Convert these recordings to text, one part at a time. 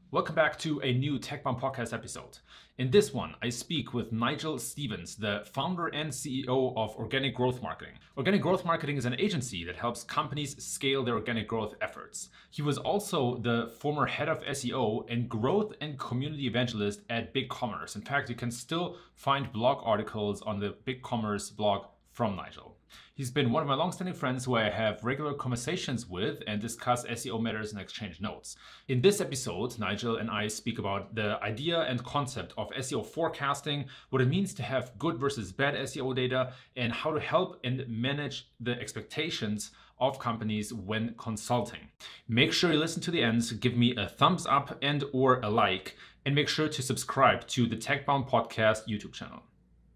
Welcome back to a new TechBomb podcast episode. In this one, I speak with Nigel Stevens, the founder and CEO of Organic Growth Marketing. Organic Growth Marketing is an agency that helps companies scale their organic growth efforts. He was also the former head of SEO and growth and community evangelist at BigCommerce. In fact, you can still find blog articles on the BigCommerce blog from Nigel. He's been one of my long-standing friends who I have regular conversations with and discuss SEO matters and exchange notes. In this episode, Nigel and I speak about the idea and concept of SEO forecasting, what it means to have good versus bad SEO data, and how to help and manage the expectations of companies when consulting. Make sure you listen to the end, give me a thumbs up and or a like, and make sure to subscribe to the TechBound Podcast YouTube channel.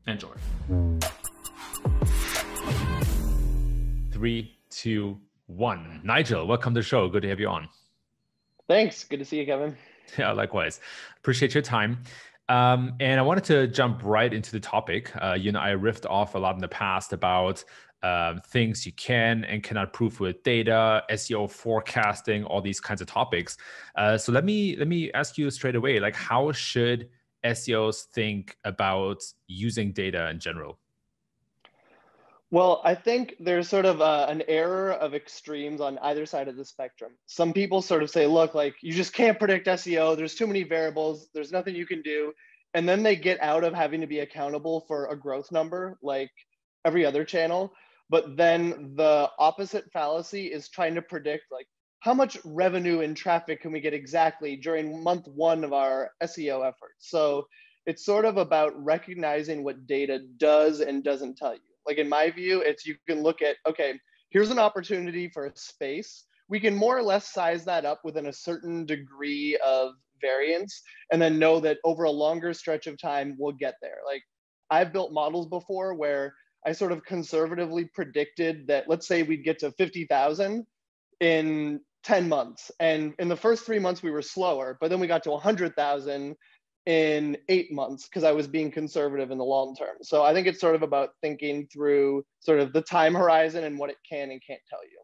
Enjoy. 3, 2, 1. Nigel, welcome to the show. Good to have you on. Thanks. Good to see you, Kevin. Yeah, likewise. Appreciate your time. And I wanted to jump right into the topic. I riffed off a lot in the past about things you can and cannot prove with data, SEO forecasting, all these kinds of topics. So let me ask you straight away, like, how should SEOs think about using data in general? Well, I think there's sort of an error of extremes on either side of the spectrum. Some people sort of say, look, like you just can't predict SEO. There's too many variables. There's nothing you can do. And then they get out of having to be accountable for a growth number like every other channel. But then the opposite fallacy is trying to predict like how much revenue and traffic can we get exactly during month one of our SEO efforts. So it's sort of about recognizing what data does and doesn't tell you. Like in my view, it's you can look at, okay, here's an opportunity for a space. We can more or less size that up within a certain degree of variance and then know that over a longer stretch of time, we'll get there. Like I've built models before where I sort of conservatively predicted that, let's say we'd get to 50,000 in 10 months. And in the first 3 months, we were slower, but then we got to 100,000 in 8 months because I was being conservative in the long term. So I think it's sort of about thinking through sort of the time horizon and what it can and can't tell you.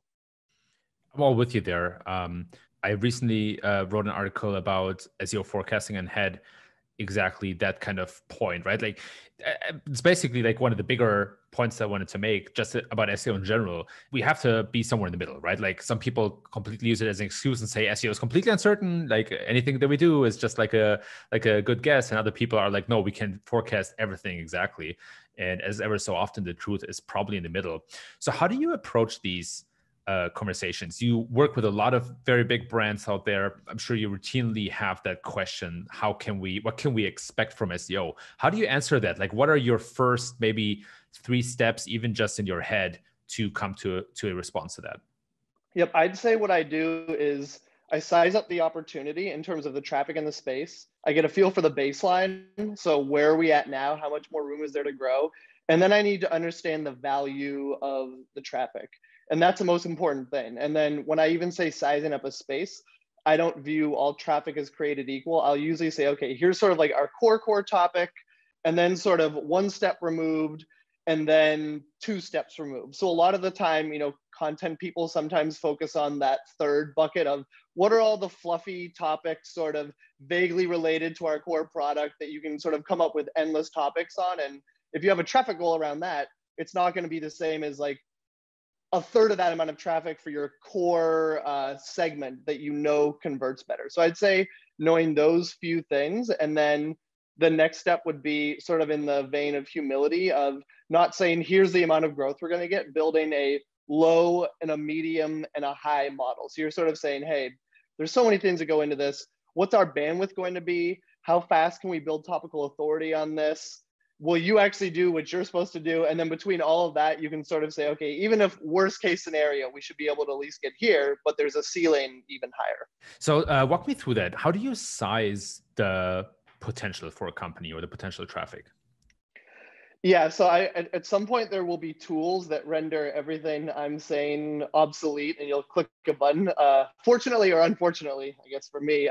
I'm all with you there. I recently wrote an article about SEO forecasting and had exactly that kind of point, right? Like it's basically like one of the bigger points I wanted to make just about SEO in general. We have to be somewhere in the middle, right? Like some people completely use it as an excuse and say SEO is completely uncertain. Like anything that we do is just like a good guess. And other people are like, no, we can forecast everything exactly. And as ever so often, the truth is probably in the middle. So how do you approach these conversations? You work with a lot of very big brands out there. I'm sure you routinely have that question: what can we expect from SEO? How do you answer that? Like, what are your first maybe 3 steps, even just in your head, to come to a response to that? Yep, I'd say what I do is I size up the opportunity in terms of the traffic in the space. I get a feel for the baseline. So where are we at now? How much more room is there to grow? And then I need to understand the value of the traffic. And that's the most important thing. And then when I even say sizing up a space, I don't view all traffic as created equal. I'll usually say, okay, here's sort of like our core topic, and then sort of 1 step removed, and then 2 steps removed. So a lot of the time, content people sometimes focus on that third bucket of what are all the fluffy topics sort of vaguely related to our core product that you can sort of come up with endless topics on. And if you have a traffic goal around that, it's not going to be the same as like a third of that amount of traffic for your core segment that converts better. So I'd say knowing those few things, and then the next step would be sort of in the vein of humility of not saying, here's the amount of growth we're going to get, building a low and a medium and a high model. So you're sort of saying, hey, there's so many things that go into this. What's our bandwidth going to be? How fast can we build topical authority on this? Will you actually do what you're supposed to do? And then between all of that, you can sort of say, okay, even if worst case scenario, we should be able to at least get here, but there's a ceiling even higher. So walk me through that. How do you size the potential for a company or the potential traffic? Yeah, so at some point there will be tools that render everything I'm saying obsolete, and you'll click a button. Fortunately or unfortunately, I guess for me,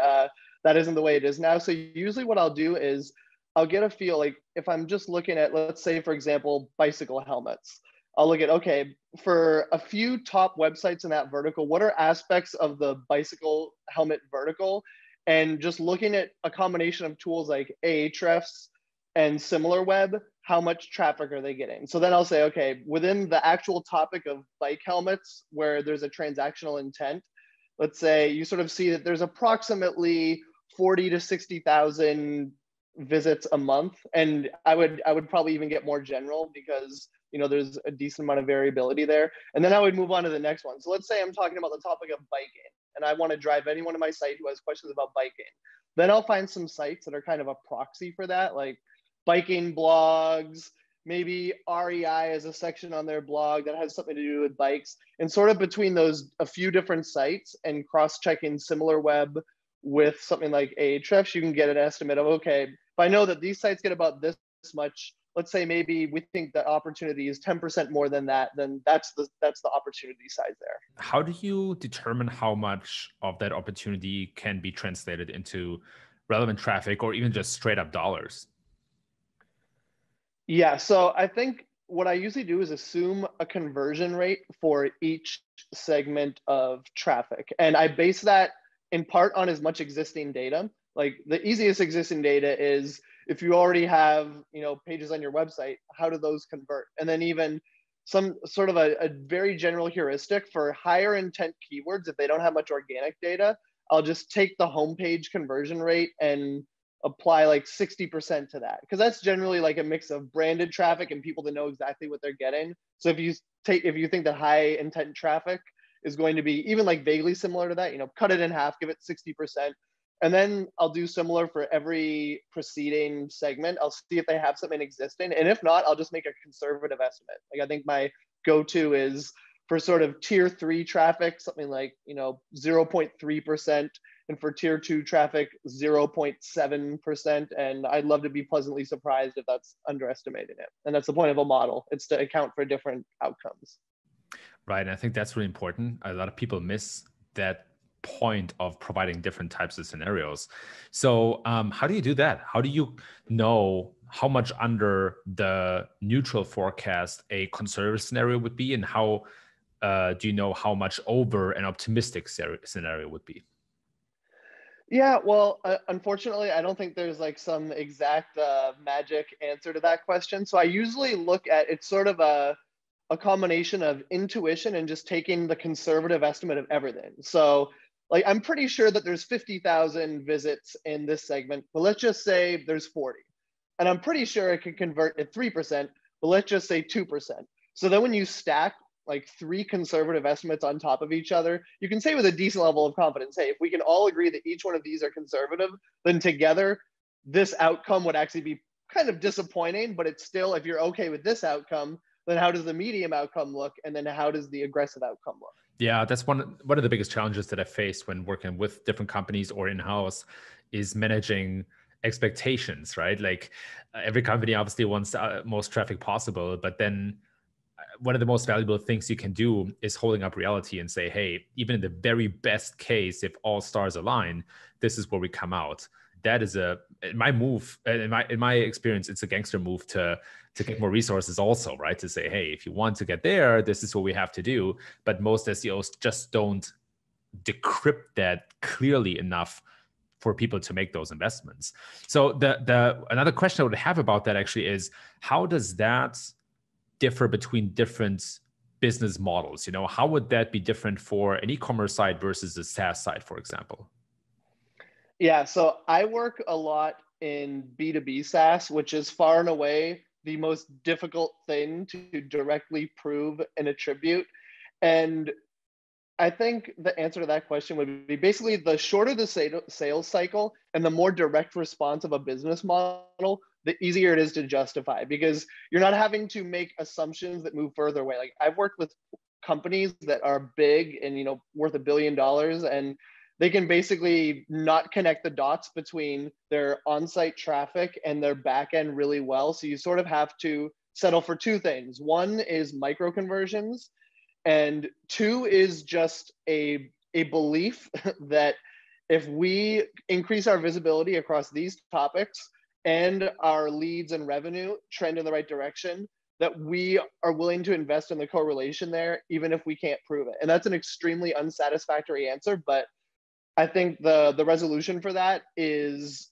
that isn't the way it is now. So usually what I'll do is I'll get a feel, like if I'm just looking at, let's say, for example, bicycle helmets, I'll look at, okay, for a few top websites in that vertical, what are aspects of the bicycle helmet vertical? and just looking at a combination of tools like Ahrefs and SimilarWeb, how much traffic are they getting? So then I'll say, okay, within the actual topic of bike helmets, where there's a transactional intent, let's say you sort of see that there's approximately 40 to 60,000 visits a month. And I would probably even get more general because there's a decent amount of variability there. And then I would move on to the next one. So let's say I'm talking about the topic of biking and I want to drive anyone to my site who has questions about biking. Then I'll find some sites that are kind of a proxy for that, like biking blogs, maybe REI has a section on their blog that has something to do with bikes, and sort of between those, a few different sites and cross-checking SimilarWeb with something like Ahrefs, you can get an estimate of, okay, if I know that these sites get about this much, let's say maybe we think the opportunity is 10% more than that, then that's the opportunity size there. How do you determine how much of that opportunity can be translated into relevant traffic or even just straight up dollars? Yeah, so I think what I usually do is assume a conversion rate for each segment of traffic. And I base that in part on as much existing data. Like the easiest existing data is if you already have, pages on your website, how do those convert? And then even some sort of a very general heuristic for higher intent keywords, if they don't have much organic data, I'll just take the homepage conversion rate and apply like 60% to that, because that's generally like a mix of branded traffic and people that know exactly what they're getting. So if you think that high intent traffic is going to be even like vaguely similar to that, cut it in half, give it 60%. And then I'll do similar for every preceding segment. I'll see if they have something existing. And if not, I'll just make a conservative estimate. Like I think my go-to is for sort of tier 3 traffic, something like, 0.3%. And for tier 2 traffic, 0.7%. And I'd love to be pleasantly surprised if that's underestimating it. And that's the point of a model. It's to account for different outcomes. Right. And I think that's really important. A lot of people miss that point of providing different types of scenarios. So how do you do that? How do you know how much under the neutral forecast a conservative scenario would be? And how do you know how much over an optimistic scenario would be? Yeah, well, unfortunately, I don't think there's like some exact magic answer to that question. So I usually look at, it's sort of a combination of intuition and just taking the conservative estimate of everything. So like, I'm pretty sure that there's 50,000 visits in this segment, but let's just say there's 40. And I'm pretty sure it can convert at 3%, but let's just say 2%. So then when you stack like 3 conservative estimates on top of each other, you can say with a decent level of confidence, hey, if we can all agree that each one of these are conservative, then together this outcome would actually be kind of disappointing, but it's still, if you're okay with this outcome, then how does the medium outcome look? And then how does the aggressive outcome look? Yeah, that's one of the biggest challenges that I faced when working with different companies or in-house is managing expectations, right? Like every company obviously wants most traffic possible, but then one of the most valuable things you can do is holding up reality and say, hey, even in the very best case, if all stars align, this is where we come out. That is in my experience, it's a gangster move to get more resources also, right? To say, hey, if you want to get there, this is what we have to do. But most SEOs just don't decrypt that clearly enough for people to make those investments. So the another question I would have about that actually is, how does that differ between different business models? How would that be different for an e-commerce site versus a SaaS site, for example? Yeah, so I work a lot in B2B SaaS, which is far and away the most difficult thing to directly prove and attribute. And I think the answer to that question would be basically the shorter the sales cycle and the more direct response of a business model, the easier it is to justify, because you're not having to make assumptions that move further away. Like I've worked with companies that are big and worth $1 billion, and they can basically not connect the dots between their on-site traffic and their back end really well. So you sort of have to settle for 2 things. One is micro conversions, and 2 is just a belief that if we increase our visibility across these topics and our leads and revenue trend in the right direction, that we are willing to invest in the correlation there, even if we can't prove it. And that's an extremely unsatisfactory answer, but I think the resolution for that is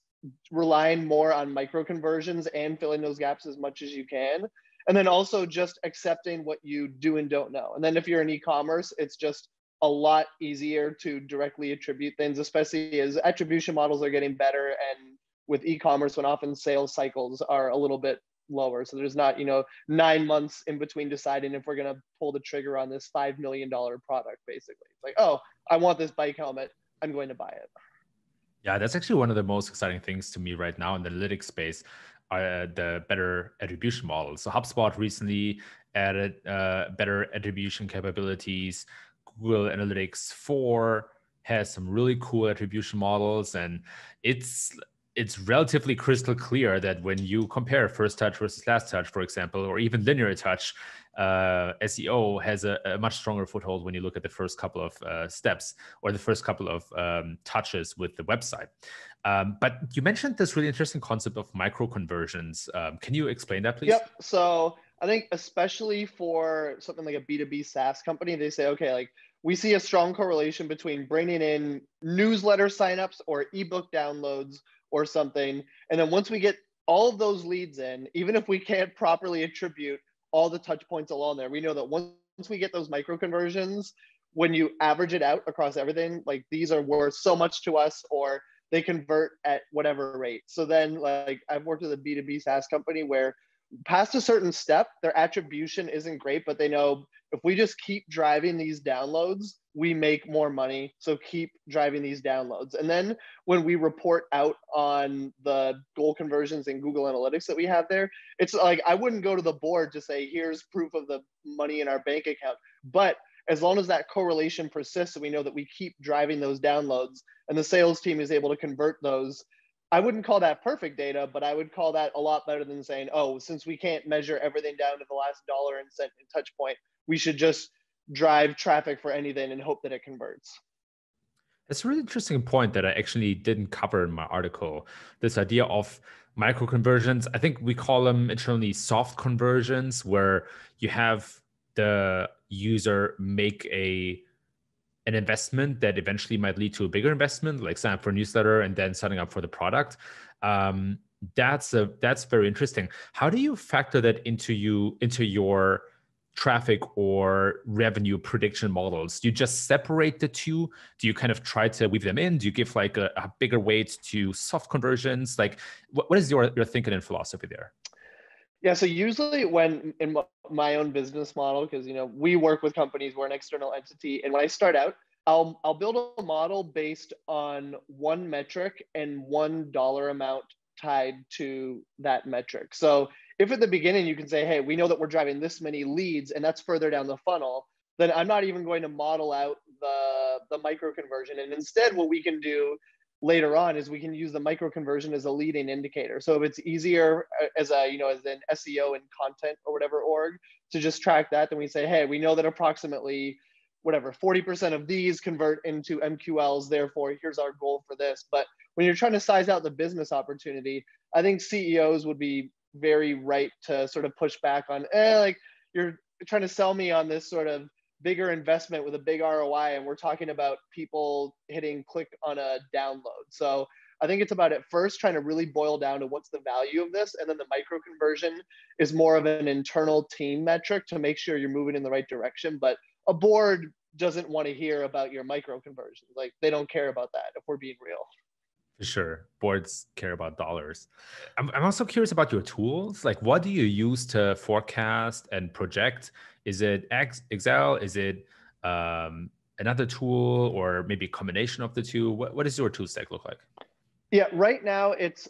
relying more on micro conversions and filling those gaps as much as you can. And then also just accepting what you do and don't know. And then if you're in e-commerce, it's just a lot easier to directly attribute things, especially as attribution models are getting better. And with e-commerce, when often sales cycles are a little bit lower. So there's not, 9 months in between deciding if we're going to pull the trigger on this $5 million product, basically. It's like, oh, I want this bike helmet. I'm going to buy it. Yeah, that's actually one of the most exciting things to me right now in the analytics space, are the better attribution models. So HubSpot recently added better attribution capabilities. Google Analytics 4 has some really cool attribution models, and it's relatively crystal clear that when you compare first touch versus last touch, for example, or even linear touch, SEO has a much stronger foothold when you look at the first couple of steps or the first couple of touches with the website. But you mentioned this really interesting concept of micro conversions. Can you explain that, please? Yep. So I think especially for something like a B2B SaaS company, they say, okay, like we see a strong correlation between bringing in newsletter signups or ebook downloads or something. And then once we get all of those leads in, even if we can't properly attribute all the touch points along there, we know that once we get those micro conversions, when you average it out across everything, like these are worth so much to us, or they convert at whatever rate. So then, like, I've worked with a B2B SaaS company where past a certain step, their attribution isn't great, but they know if we just keep driving these downloads, we make more money. So keep driving these downloads. And then when we report out on the goal conversions in Google Analytics that we have there, it's like, I wouldn't go to the board to say, here's proof of the money in our bank account. But as long as that correlation persists and we know that we keep driving those downloads and the sales team is able to convert those, I wouldn't call that perfect data, but I would call that a lot better than saying, oh, since we can't measure everything down to the last dollar and cent and touch point, we should just drive traffic for anything and hope that it converts. It's a really interesting point that I actually didn't cover in my article. This idea of micro conversions, I think we call them internally soft conversions, where you have the user make an investment that eventually might lead to a bigger investment, like sign up for a newsletter and then signing up for the product. That's very interesting. How do you factor that into your traffic or revenue prediction models? Do you just separate the two? Do you kind of try to weave them in? Do you give like a bigger weight to soft conversions? Like, what is your thinking and philosophy there? Yeah, so usually when in my own business model, because we work with companies, we're an external entity, and when I start out, I'll build a model based on one metric and $1 amount tied to that metric. So if at the beginning you can say, hey, we know that we're driving this many leads, and that's further down the funnel, then I'm not even going to model out the micro conversion. And instead, what we can do later on is we can use the micro conversion as a leading indicator. So if it's easier as as an SEO and content or whatever org to just track that, then we say, hey, we know that approximately 40% of these convert into MQLs. Therefore, here's our goal for this. But when you're trying to size out the business opportunity, I think CEOs would be very right to sort of push back on, like you're trying to sell me on this sort of bigger investment with a big ROI, and we're talking about people hitting click on a download. So I think it's about at first trying to really boil down to what's the value of this, and then the micro conversion is more of an internal team metric to make sure you're moving in the right direction. But a board doesn't want to hear about your micro conversion. Like, they don't care about that, if we're being real. For sure. Boards care about dollars. I'm also curious about your tools. Like, what do you use to forecast and project? Is it Excel? Is it another tool, or maybe a combination of the two? What does your tool stack look like? Yeah, right now it's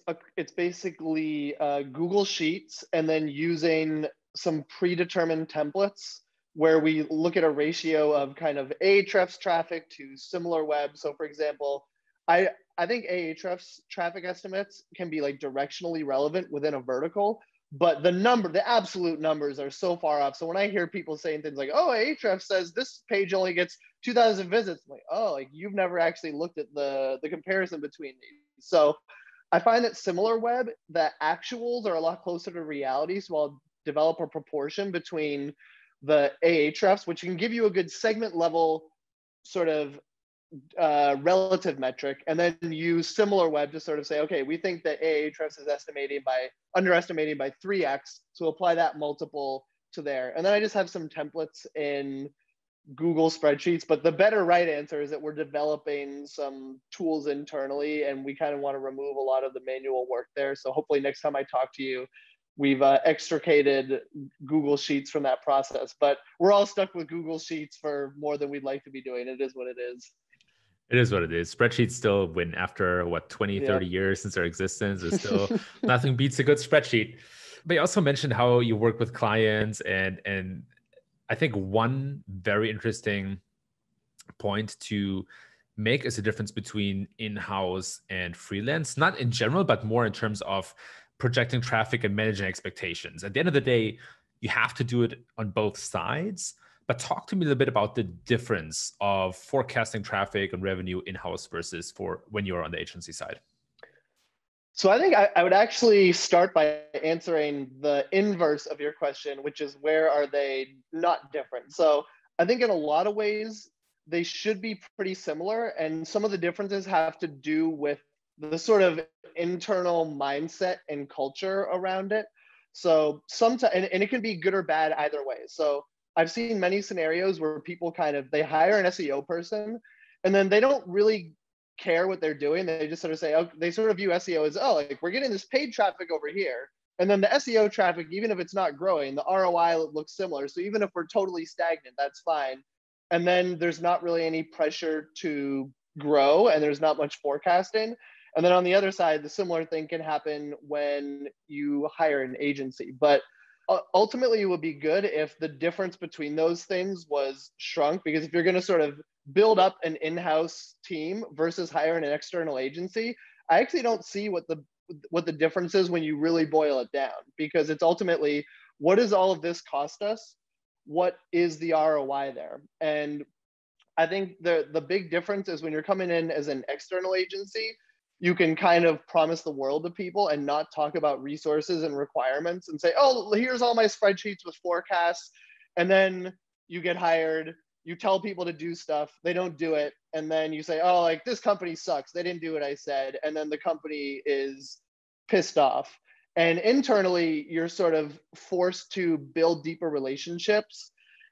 basically Google Sheets, and then using some predetermined templates where we look at a ratio of kind of Ahrefs traffic to similar web. So for example, I think Ahrefs traffic estimates can be like directionally relevant within a vertical, but the absolute numbers are so far off. So when I hear people saying things like, oh, Ahrefs says this page only gets 2,000 visits, I'm like, oh, like you've never actually looked at the comparison between these. So I find that similar web, the actuals are a lot closer to reality. So I'll develop a proportion between the Ahrefs, which can give you a good segment level sort of relative metric, and then use SimilarWeb to sort of say, okay, we think that Ahrefs is underestimating by 3x, so apply that multiple to there. And then I just have some templates in Google spreadsheets, but the better right answer is that we're developing some tools internally, and we kind of want to remove a lot of the manual work there. So hopefully next time I talk to you, we've extricated Google Sheets from that process, but we're all stuck with Google Sheets for more than we'd like to be doing. It is what it is. It is what it is. Spreadsheets still win after 20, Yeah. 30 years since their existence. There's still nothing beats a good spreadsheet. But you also mentioned how you work with clients, and I think one very interesting point to make is the difference between in-house and freelance, not in general, but more in terms of projecting traffic and managing expectations. At the end of the day, you have to do it on both sides. But talk to me a little bit about the difference of forecasting traffic and revenue in-house versus for when you're on the agency side. So I think I would actually start by answering the inverse of your question, which is where are they not different? So I think in a lot of ways, they should be pretty similar. And some of the differences have to do with the sort of internal mindset and culture around it. So sometimes, and it can be good or bad either way. So I've seen many scenarios where people they hire an SEO person, and then they don't really care what they're doing. They just sort of say, oh, they sort of view SEO as, oh, like we're getting this paid traffic over here. And then the SEO traffic, even if it's not growing, the ROI looks similar. So even if we're totally stagnant, that's fine. And then there's not really any pressure to grow, and there's not much forecasting. And then on the other side, the similar thing can happen when you hire an agency. But ultimately, it would be good if the difference between those things was shrunk, because if you're going to sort of build up an in-house team versus hiring an external agency, I actually don't see what the difference is when you really boil it down, because it's ultimately, what does all of this cost us? What is the ROI there? And I think the big difference is when you're coming in as an external agency, you can kind of promise the world to people and not talk about resources and requirements and say, oh, here's all my spreadsheets with forecasts. And then you get hired, you tell people to do stuff, they don't do it. And then you say, oh, like this company sucks, they didn't do what I said. And then the company is pissed off. And internally, you're sort of forced to build deeper relationships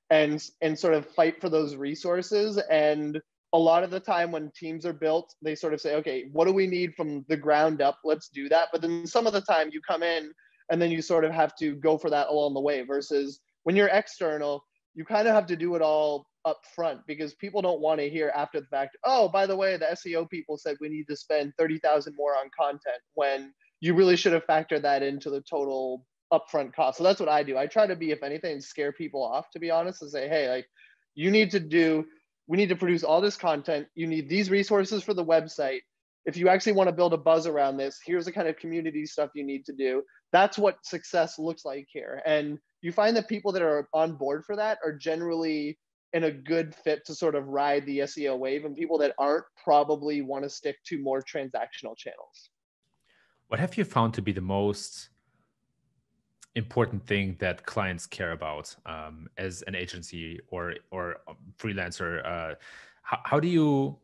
and sort of fight for those resources. And a lot of the time when teams are built, they sort of say, okay, what do we need from the ground up? Let's do that. But then some of the time you come in and then you sort of have to go for that along the way, versus when you're external, you kind of have to do it all up front, because people don't want to hear after the fact, oh, by the way, the SEO people said we need to spend 30,000 more on content, when you really should have factored that into the total upfront cost. So that's what I do. I try to be, if anything, scare people off, to be honest, and say, hey, like we need to produce all this content. You need these resources for the website. If you actually want to build a buzz around this, here's the kind of community stuff you need to do. That's what success looks like here. And you find that people that are on board for that are generally in a good fit to sort of ride the SEO wave, and people that aren't probably want to stick to more transactional channels. What have you found to be the most important thing that clients care about as an agency or freelancer? How do you,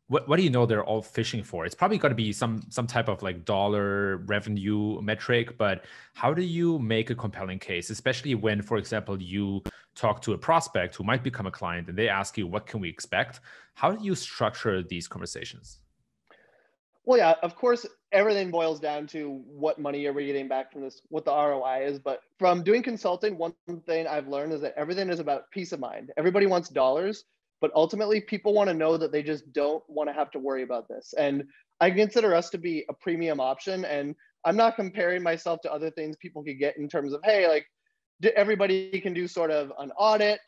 what do you know they're all fishing for? It's probably going to be some type of like dollar revenue metric, but how do you make a compelling case, especially when, for example, you talk to a prospect who might become a client and they ask you, what can we expect? How do you structure these conversations? Well, yeah, of course, everything boils down to what money are we getting back from this, what the ROI is. But from doing consulting, one thing I've learned is that everything is about peace of mind. Everybody wants dollars, but ultimately people want to know that they just don't want to have to worry about this. And I consider us to be a premium option. And I'm not comparing myself to other things people could get in terms of, hey, like everybody can do sort of an audit,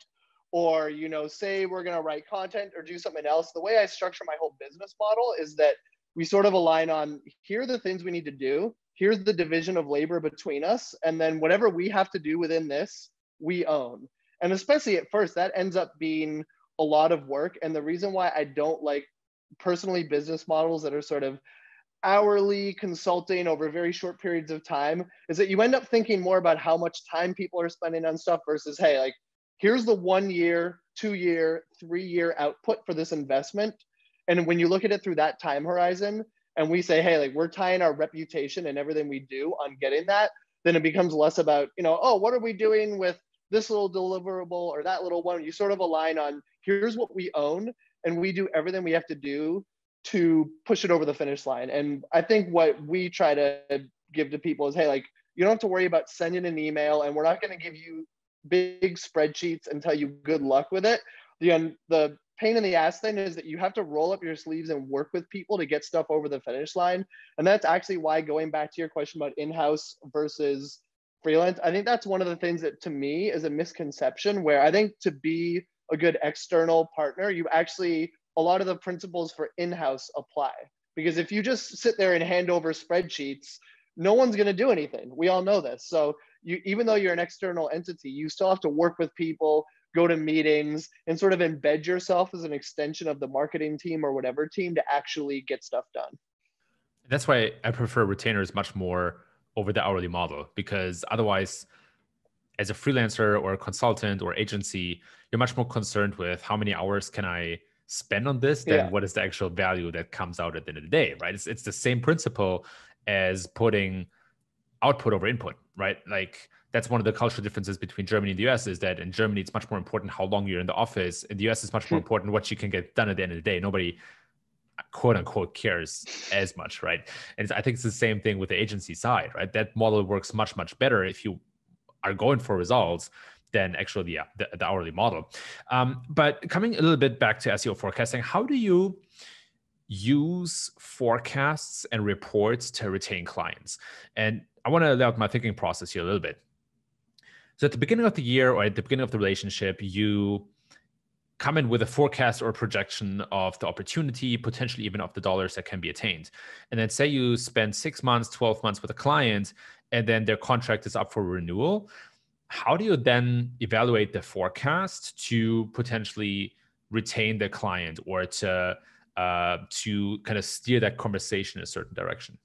or, say we're going to write content or do something else. The way I structure my whole business model is that we sort of align on, here are the things we need to do. Here's the division of labor between us. And then whatever we have to do within this, we own. And especially at first, that ends up being a lot of work. And the reason why I don't like personally business models that are sort of hourly consulting over very short periods of time is that you end up thinking more about how much time people are spending on stuff versus, hey, like, here's the 1 year, 2 year, 3 year output for this investment. And when you look at it through that time horizon, and we say, hey, like we're tying our reputation and everything we do on getting that, then it becomes less about, oh, what are we doing with this little deliverable or that little one? You sort of align on here's what we own, and we do everything we have to do to push it over the finish line. And I think what we try to give to people is, hey, like you don't have to worry about sending an email, and we're not going to give you big spreadsheets and tell you good luck with it. The pain in the ass thing is that you have to roll up your sleeves and work with people to get stuff over the finish line. And that's actually why, going back to your question about in-house versus freelance, I think that's one of the things that to me is a misconception, where I think to be a good external partner, you actually, a lot of the principles for in-house apply. Because if you just sit there and hand over spreadsheets, no one's going to do anything. We all know this. So even though you're an external entity, you still have to work with people, go to meetings, and sort of embed yourself as an extension of the marketing team or whatever team to actually get stuff done. That's why I prefer retainers much more over the hourly model, because otherwise, as a freelancer or a consultant or agency, you're much more concerned with how many hours can I spend on this than what is the actual value that comes out at the end of the day, right? It's the same principle as putting output over input, right? Like that's one of the cultural differences between Germany and the US, is that in Germany, it's much more important how long you're in the office. In the US, it's much more important what you can get done at the end of the day. Nobody, quote unquote, cares as much, right? And I think it's the same thing with the agency side, right? That model works much, much better if you are going for results than actually the hourly model. But coming a little bit back to SEO forecasting, how do you use forecasts and reports to retain clients? And I want to lay out my thinking process here a little bit. So at the beginning of the year or at the beginning of the relationship, you come in with a forecast or a projection of the opportunity, potentially even of the dollars that can be attained. And then say you spend 6 months, 12 months with a client, and then their contract is up for renewal. How do you then evaluate the forecast to potentially retain the client or to kind of steer that conversation in a certain direction?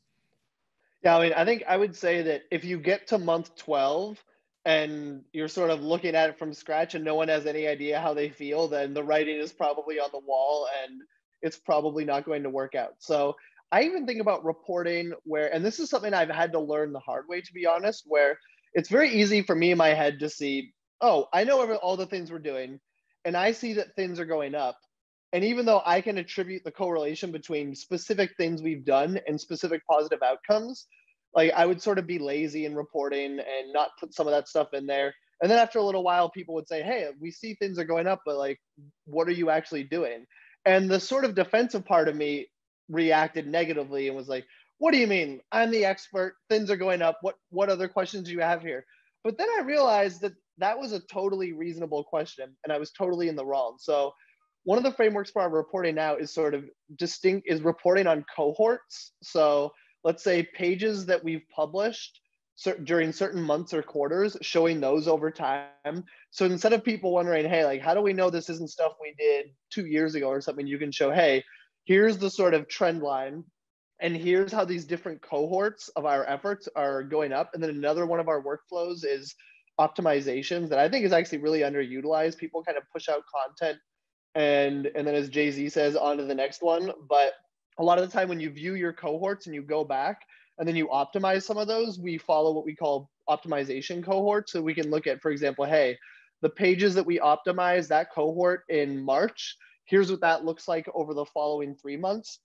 Yeah, I mean, I think I would say that if you get to month 12 and you're sort of looking at it from scratch and no one has any idea how they feel, then the writing is probably on the wall and it's probably not going to work out. So I even think about reporting where, and this is something I've had to learn the hard way, to be honest, where it's very easy for me in my head to see, oh, I know all the things we're doing, and I see that things are going up. And even though I can attribute the correlation between specific things we've done and specific positive outcomes, like I would sort of be lazy in reporting and not put some of that stuff in there. And then after a little while, people would say, hey, we see things are going up, but like, what are you actually doing? And the sort of defensive part of me reacted negatively and was like, what do you mean? I'm the expert. Things are going up. What other questions do you have here? But then I realized that that was a totally reasonable question and I was totally in the wrong. So one of the frameworks for our reporting now is sort of is reporting on cohorts. So let's say pages that we've published during certain months or quarters, showing those over time. So instead of people wondering, hey, like, how do we know this isn't stuff we did 2 years ago or something, you can show, hey, here's the sort of trend line. And here's how these different cohorts of our efforts are going up. And then another one of our workflows is optimizations that I think is actually really underutilized. People kind of push out content and then, as Jay-Z says, on to the next one. But a lot of the time when you view your cohorts and you go back and then you optimize some of those, we follow what we call optimization cohorts. So we can look at, for example, hey, the pages that we optimize that cohort in March, here's what that looks like over the following 3 months.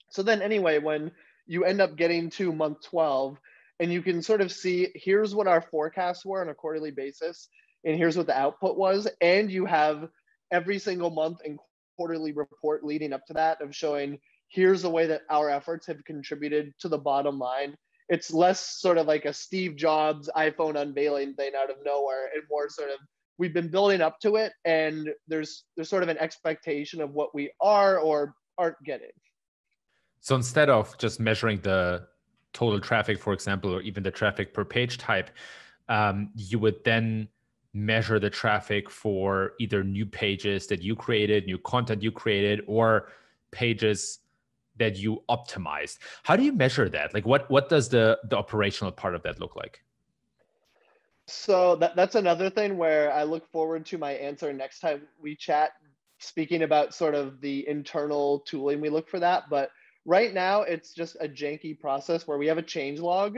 So then anyway, when you end up getting to month 12 and you can sort of see, here's what our forecasts were on a quarterly basis, and here's what the output was, and you have every single month and quarterly report leading up to that of showing, here's the way that our efforts have contributed to the bottom line. It's less sort of like a Steve Jobs iPhone unveiling thing out of nowhere and more sort of, we've been building up to it and there's sort of an expectation of what we are or aren't getting. So instead of just measuring the total traffic, for example, or even the traffic per page type, you would then measure the traffic for either new pages that you created, new content you created, or pages that you optimized. How do you measure that? Like what does the operational part of that look like? So that's another thing where I look forward to my answer next time we chat, speaking about sort of the internal tooling we look for that. But right now, it's just a janky process where we have a change log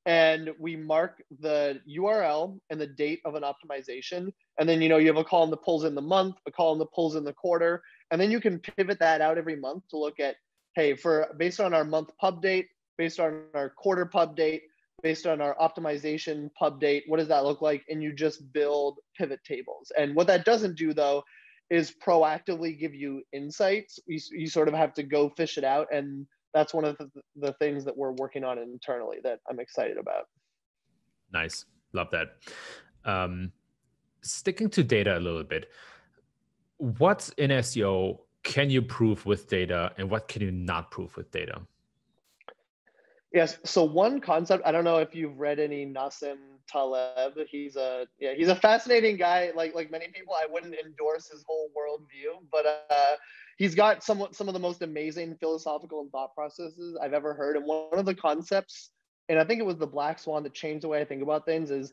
and we mark the URL and the date of an optimization. And then, you have a column that pulls in the month, a column that pulls in the quarter. And then you can pivot that out every month to look at, hey, based on our month pub date, based on our quarter pub date, based on our optimization pub date, what does that look like? And you just build pivot tables. And what that doesn't do, though, is proactively give you insights. You sort of have to go fish it out. And that's one of the things that we're working on internally that I'm excited about. Nice. Love that. Sticking to data a little bit, what's in SEO can you prove with data and what can you not prove with data? Yes. So one concept, I don't know if you've read any Nassim Taleb. He's a fascinating guy. Like many people, I wouldn't endorse his whole worldview, but he's got some of the most amazing philosophical and thought processes I've ever heard. And one of the concepts, and I think it was the black swan that changed the way I think about things, is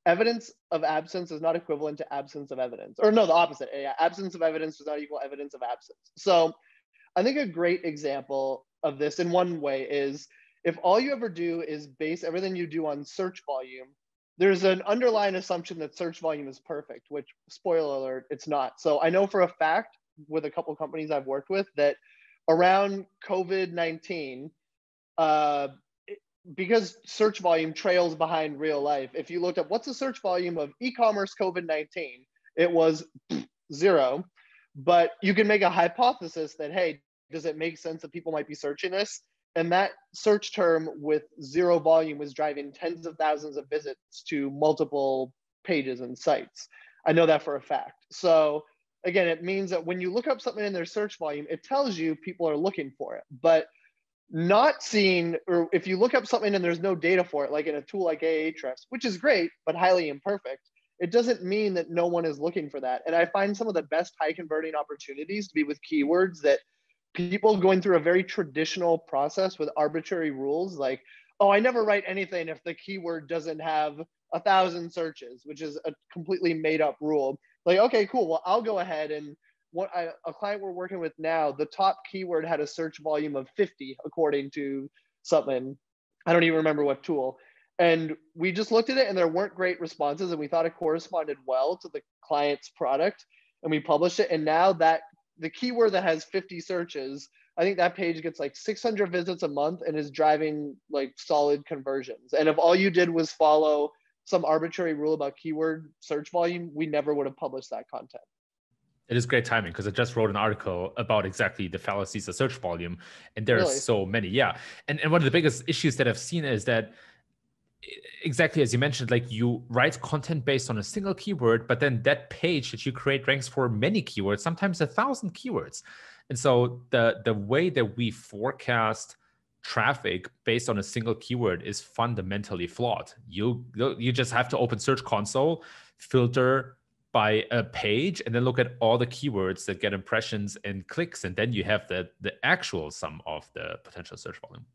evidence of absence is not equivalent to absence of evidence. Or no, the opposite. Yeah, absence of evidence does not equal evidence of absence. So I think a great example of this in one way is if all you ever do is base everything you do on search volume, there's an underlying assumption that search volume is perfect, which, spoiler alert, it's not. So I know for a fact with a couple of companies I've worked with that around COVID-19, because search volume trails behind real life, if you looked up what's the search volume of e-commerce COVID-19, it was 0. But you can make a hypothesis that, hey, does it make sense that people might be searching this? And that search term with 0 volume was driving tens of thousands of visits to multiple pages and sites. I know that for a fact. So again, it means that when you look up something in their search volume, it tells you people are looking for it. But not seeing, or if you look up something and there's no data for it, like in a tool like Ahrefs, which is great, but highly imperfect, it doesn't mean that no one is looking for that. And I find some of the best high converting opportunities to be with keywords that people going through a very traditional process with arbitrary rules, like, oh, I never write anything if the keyword doesn't have 1,000 searches, which is a completely made up rule. Like, okay, cool. Well, I'll go ahead and a client we're working with now, the top keyword had a search volume of 50, according to something. I don't even remember what tool. And we just looked at it and there weren't great responses. And we thought it corresponded well to the client's product. And we published it. And now that the keyword that has 50 searches, I think that page gets like 600 visits a month and is driving like solid conversions. And if all you did was follow some arbitrary rule about keyword search volume, we never would have published that content. It is great timing because I just wrote an article about exactly the fallacies of search volume, and there are so many. Yeah. And one of the biggest issues that I've seen is that exactly as you mentioned, like you write content based on a single keyword, but then that page that you create ranks for many keywords, sometimes 1,000 keywords. And so the way that we forecast traffic based on a single keyword is fundamentally flawed. You just have to open Search Console, filter by a page, and then look at all the keywords that get impressions and clicks, and then you have the actual sum of the potential search volume.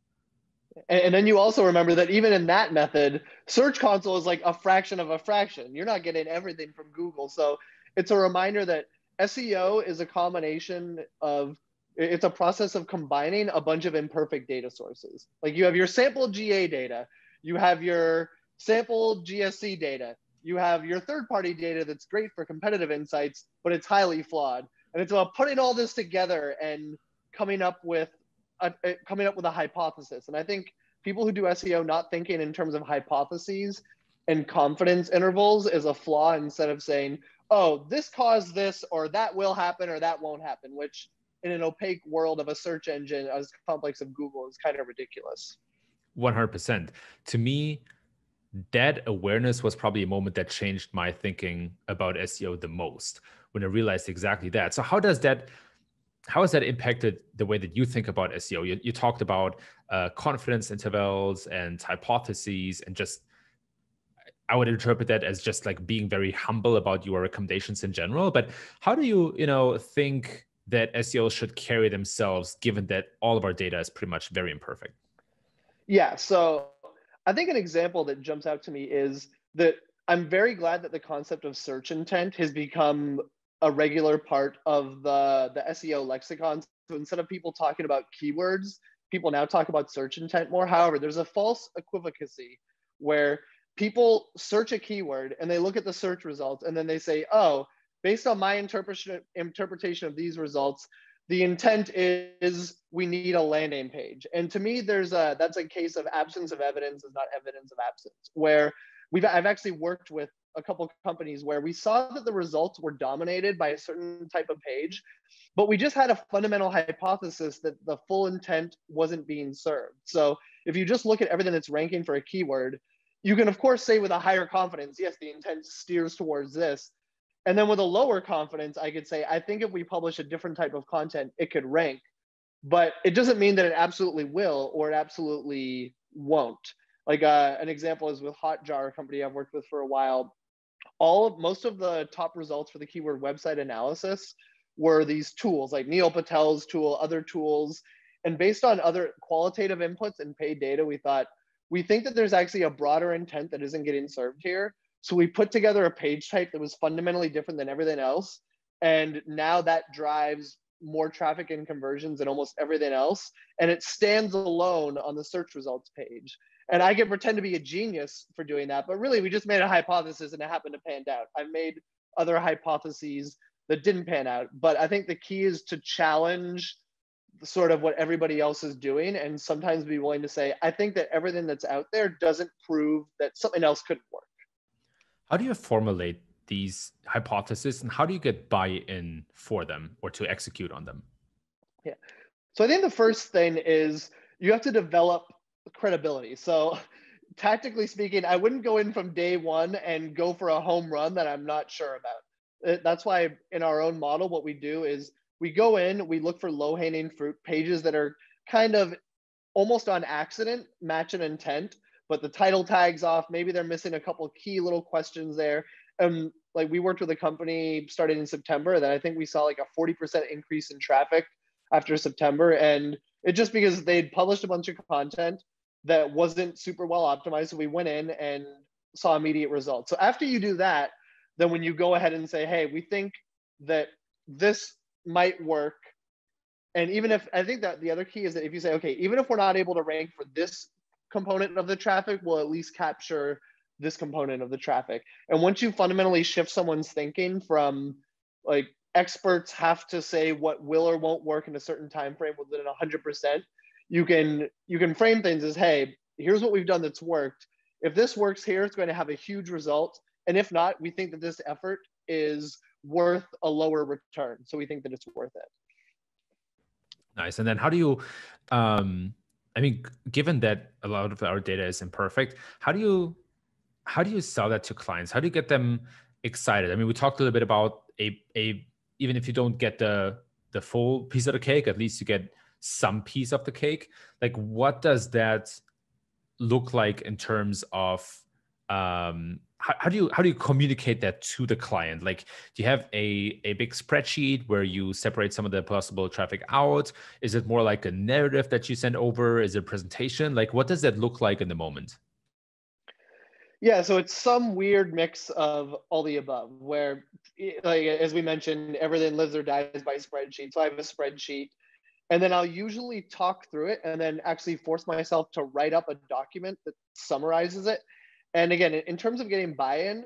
And then you also remember that even in that method, Search Console is like a fraction of a fraction. You're not getting everything from Google. So it's a reminder that SEO is a combination of, it's a process of combining a bunch of imperfect data sources. Like you have your sample GA data, you have your sample GSC data, you have your third-party data that's great for competitive insights, but it's highly flawed. And it's about putting all this together and coming up with a hypothesis. And I think people who do SEO not thinking in terms of hypotheses and confidence intervals is a flaw, instead of saying, oh, this caused this, or that will happen, or that won't happen, which in an opaque world of a search engine as complex as Google is kind of ridiculous. 100%. To me, that awareness was probably a moment that changed my thinking about SEO the most, when I realized exactly that. So how has that impacted the way that you think about SEO? You talked about confidence intervals and hypotheses, and just, I would interpret that as just like being very humble about your recommendations in general. But how do you think that SEOs should carry themselves, given that all of our data is pretty much very imperfect? Yeah, so I think an example that jumps out to me is that I'm very glad that the concept of search intent has become a regular part of the SEO lexicon. So instead of people talking about keywords, people now talk about search intent more. However, there's a false equivalency where people search a keyword and they look at the search results and then they say, oh, based on my interpretation of these results, the intent is we need a landing page. And to me, that's a case of absence of evidence is not evidence of absence, where I've actually worked with a couple of companies where we saw that the results were dominated by a certain type of page, but we just had a fundamental hypothesis that the full intent wasn't being served. So if you just look at everything that's ranking for a keyword, you can of course say with a higher confidence, yes, the intent steers towards this. And then with a lower confidence, I could say, I think if we publish a different type of content, it could rank, but it doesn't mean that it absolutely will or it absolutely won't. Like an example is with Hotjar, a company I've worked with for a while. Most of the top results for the keyword website analysis were these tools like Neil Patel's tool, other tools. And based on other qualitative inputs and paid data, we think that there's actually a broader intent that isn't getting served here. So we put together a page type that was fundamentally different than everything else. And now that drives more traffic and conversions than almost everything else. And it stands alone on the search results page. And I can pretend to be a genius for doing that, but really we just made a hypothesis and it happened to pan out. I've made other hypotheses that didn't pan out, but I think the key is to challenge sort of what everybody else is doing and sometimes be willing to say, I think that everything that's out there doesn't prove that something else couldn't work. How do you formulate these hypotheses and how do you get buy-in for them or to execute on them? Yeah. So I think the first thing is you have to develop credibility. So tactically speaking, I wouldn't go in from day one and go for a home run that I'm not sure about. That's why in our own model, what we do is we go in, we look for low-hanging fruit, pages that are kind of almost on accident, match an intent, but the title tags off, maybe they're missing a couple of key little questions there. Like we worked with a company starting in September that I think we saw like a 40% increase in traffic after September. And it just because they'd published a bunch of content that wasn't super well optimized. So we went in and saw immediate results. So after you do that, then when you go ahead and say, hey, we think that this might work. And even if, I think that the other key is that if you say, okay, even if we're not able to rank for this component of the traffic, we'll at least capture this component of the traffic. And once you fundamentally shift someone's thinking from like experts have to say what will or won't work in a certain time frame within 100%, you can frame things as, hey, here's what we've done that's worked. If this works here, it's going to have a huge result. And if not, we think that this effort is worth a lower return. So we think that it's worth it. Nice. And then how do you, I mean, given that a lot of our data is imperfect, how do you sell that to clients? How do you get them excited? I mean, we talked a little bit about even if you don't get the full piece of the cake, at least you get some piece of the cake. Like, what does that look like in terms of how do you communicate that to the client? Like, do you have a big spreadsheet where you separate some of the possible traffic out? Is it more like a narrative that you send over? Is it a presentation? Like, what does that look like in the moment? Yeah, so it's some weird mix of all the above, where, like as we mentioned, everything lives or dies by spreadsheet. So I have a spreadsheet, and then I'll usually talk through it and then actually force myself to write up a document that summarizes it. And again, in terms of getting buy-in,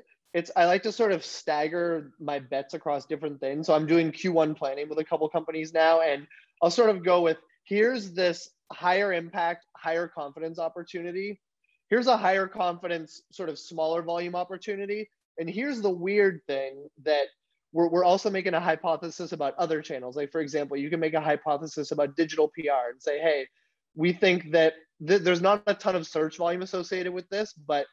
I like to sort of stagger my bets across different things. So I'm doing Q1 planning with a couple companies now, and I'll sort of go with, here's this higher impact, higher confidence opportunity. Here's a higher confidence, sort of smaller volume opportunity. And here's the weird thing that we're also making a hypothesis about other channels. Like, for example, you can make a hypothesis about digital PR and say, hey, we think that there's not a ton of search volume associated with this, but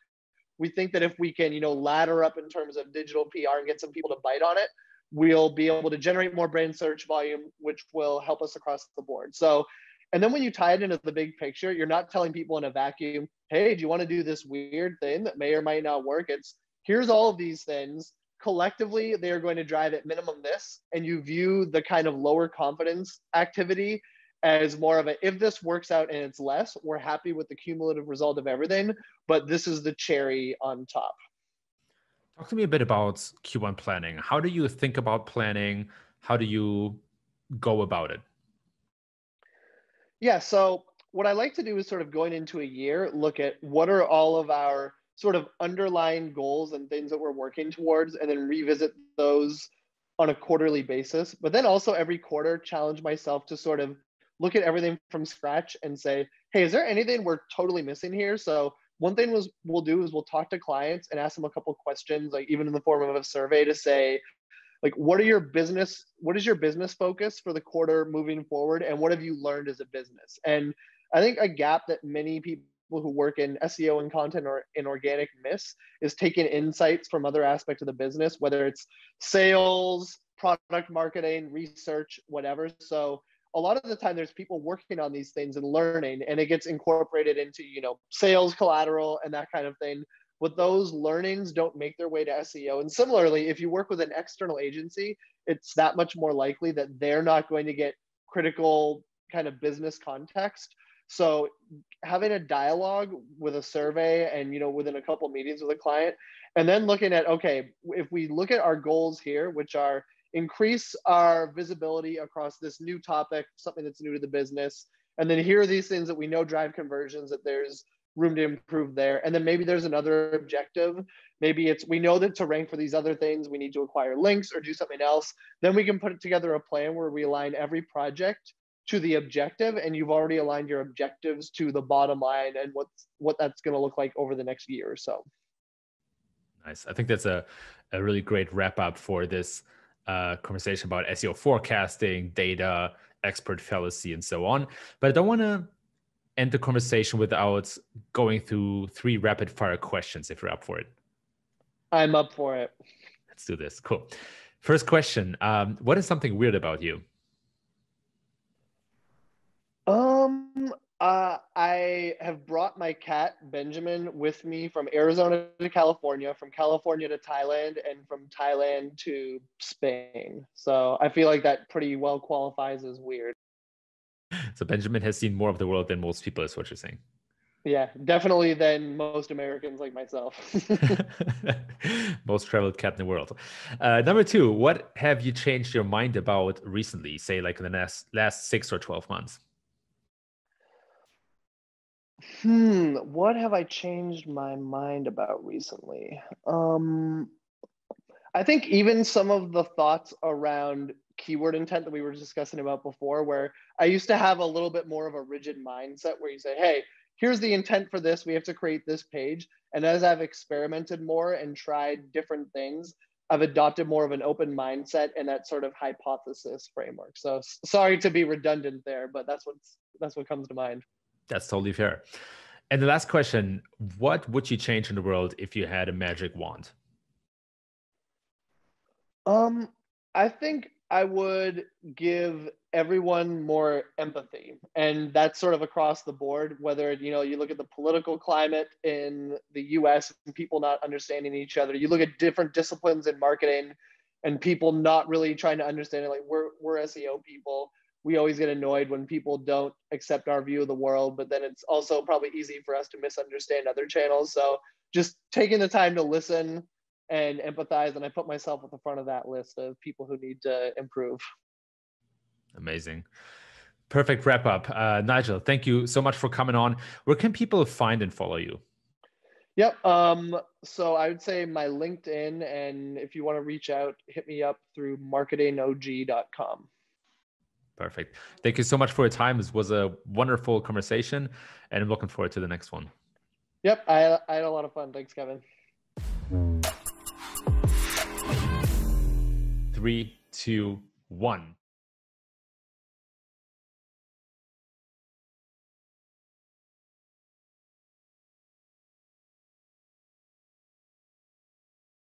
we think that if we can, ladder up in terms of digital PR and get some people to bite on it, we'll be able to generate more brand search volume, which will help us across the board. So, and then when you tie it into the big picture, you're not telling people in a vacuum, hey, do you want to do this weird thing that may or might not work? It's, here's all of these things. Collectively, they are going to drive at minimum this. And you view the kind of lower confidence activity as more of a, if this works out and it's less, we're happy with the cumulative result of everything, but this is the cherry on top. Talk to me a bit about Q1 planning. How do you think about planning? How do you go about it? Yeah, so what I like to do is sort of going into a year, look at what are all of our sort of underlying goals and things that we're working towards, and then revisit those on a quarterly basis. But then also every quarter, challenge myself to sort of look at everything from scratch and say, hey, is there anything we're totally missing here? So one thing we'll do is we'll talk to clients and ask them a couple questions, like even in the form of a survey to say, like what is your business focus for the quarter moving forward, and what have you learned as a business? And I think a gap that many people who work in SEO and content or in organic miss is taking insights from other aspects of the business, whether it's sales, product marketing, research, whatever. So a lot of the time there's people working on these things and learning, and it gets incorporated into, sales collateral and that kind of thing. But those learnings don't make their way to SEO. And similarly, if you work with an external agency, it's that much more likely that they're not going to get critical kind of business context. So having a dialogue with a survey and, within a couple of meetings with a client, and then looking at, okay, if we look at our goals here, which are increase our visibility across this new topic, something that's new to the business, and then here are these things that we know drive conversions, that there's room to improve there. And then maybe there's another objective. Maybe it's, we know that to rank for these other things, we need to acquire links or do something else. Then we can put together a plan where we align every project to the objective, and you've already aligned your objectives to the bottom line and what that's going to look like over the next year or so. Nice. I think that's a really great wrap up for this conversation about SEO forecasting, data, expert fallacy, and so on. But I don't want to end the conversation without going through 3 rapid fire questions, if you're up for it. I'm up for it. Let's do this. Cool. First question. What is something weird about you? I have brought my cat Benjamin with me from Arizona to California, from California to Thailand, and from Thailand to Spain. So I feel like that pretty well qualifies as weird. So Benjamin has seen more of the world than most people, is what you're saying. Yeah, definitely than most Americans like myself. Most traveled cat in the world. Number 2, what have you changed your mind about recently, say like in the last 6 or 12 months? What have I changed my mind about recently? I think even some of the thoughts around keyword intent that we were discussing about before, where I used to have a little bit more of a rigid mindset where you say, hey, here's the intent for this, we have to create this page. And as I've experimented more and tried different things, I've adopted more of an open mindset and that sort of hypothesis framework. So sorry to be redundant there, but that's what comes to mind. That's totally fair. And the last question, what would you change in the world if you had a magic wand? I think I would give everyone more empathy, and that's sort of across the board, whether, you look at the political climate in the US and people not understanding each other. You look at different disciplines in marketing and people not really trying to understand it. Like we're SEO people. We always get annoyed when people don't accept our view of the world, but then it's also probably easy for us to misunderstand other channels. So just taking the time to listen and empathize, and I put myself at the front of that list of people who need to improve. Amazing. Perfect wrap up. Nigel, thank you so much for coming on. Where can people find and follow you? Yep. So I would say my LinkedIn, and if you want to reach out, hit me up through marketingog.com. Perfect. Thank you so much for your time. This was a wonderful conversation, and I'm looking forward to the next one. Yep. I had a lot of fun. Thanks, Kevin. 3, 2, 1.